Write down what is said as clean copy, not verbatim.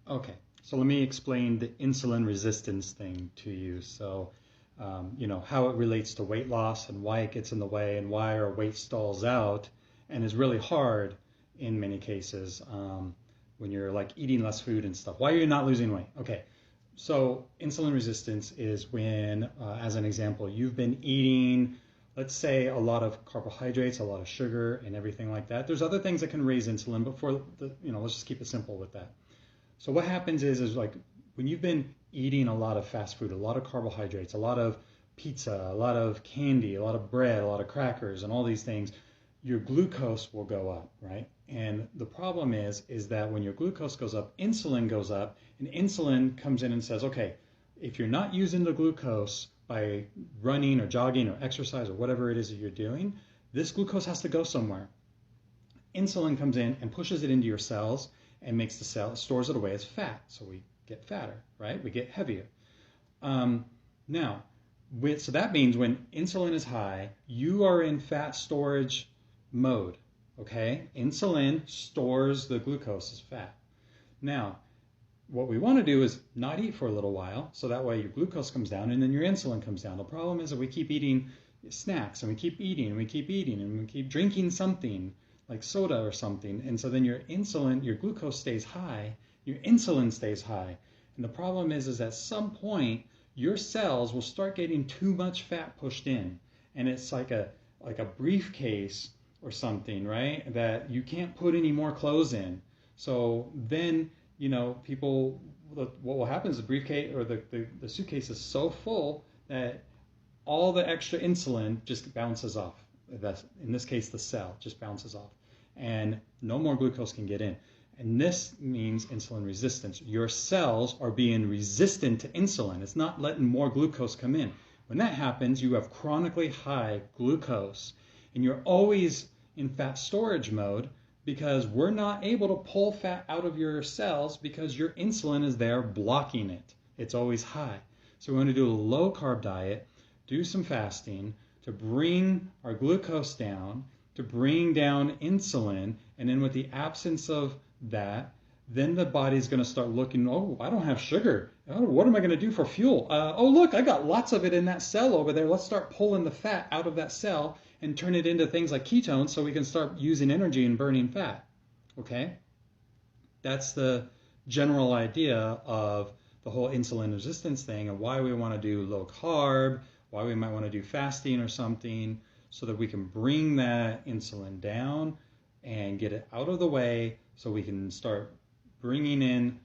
Okay, so let me explain the insulin resistance thing to you. So, how it relates to weight loss and why it gets in the way and why our weight stalls out and is really hard in many cases when you're like eating less food and stuff. Why are you not losing weight? Okay, so insulin resistance is when, as an example, you've been eating, let's say, a lot of carbohydrates, a lot of sugar, and everything like that. There's other things that can raise insulin, but let's just keep it simple with that. So what happens is like when you've been eating a lot of fast food, a lot of carbohydrates, a lot of pizza, a lot of candy, a lot of bread, a lot of crackers, and all these things, your glucose will go up, right? And the problem is that when your glucose goes up, insulin goes up, and insulin comes in and says, okay, if you're not using the glucose by running or jogging or exercise or whatever it is that you're doing, this glucose has to go somewhere. Insulin comes in and pushes it into your cells and makes the cell, stores it away as fat. So we get fatter, right? We get heavier. Now, so that means when insulin is high, you are in fat storage mode, okay? Insulin stores the glucose as fat. Now, what we want to do is not eat for a little while, so that way your glucose comes down and then your insulin comes down. The problem is that we keep eating snacks and we keep eating and we keep eating and we keep drinking something like soda or something, and so then your glucose stays high, your insulin stays high, and the problem is at some point your cells will start getting too much fat pushed in, and it's like a briefcase or something, right? That you can't put any more clothes in. So then what will happen is the briefcase or the suitcase is so full that all the extra insulin just bounces off. That's, in this case, the cell just bounces off and no more glucose can get in. And this means insulin resistance. Your cells are being resistant to insulin. It's not letting more glucose come in. When that happens, you have chronically high glucose and you're always in fat storage mode because we're not able to pull fat out of your cells because your insulin is there blocking it. It's always high. So we want to do a low carb diet, do some fasting, to bring our glucose down, to bring down insulin, and then with the absence of that, then the body's going to start looking, oh, I don't have sugar. Oh, what am I going to do for fuel? Oh, look, I got lots of it in that cell over there. Let's start pulling the fat out of that cell and turn it into things like ketones so we can start using energy and burning fat. Okay? That's the general idea of the whole insulin resistance thing and why we want to do low carb, why we might want to do fasting or something, so that we can bring that insulin down and get it out of the way so we can start bringing in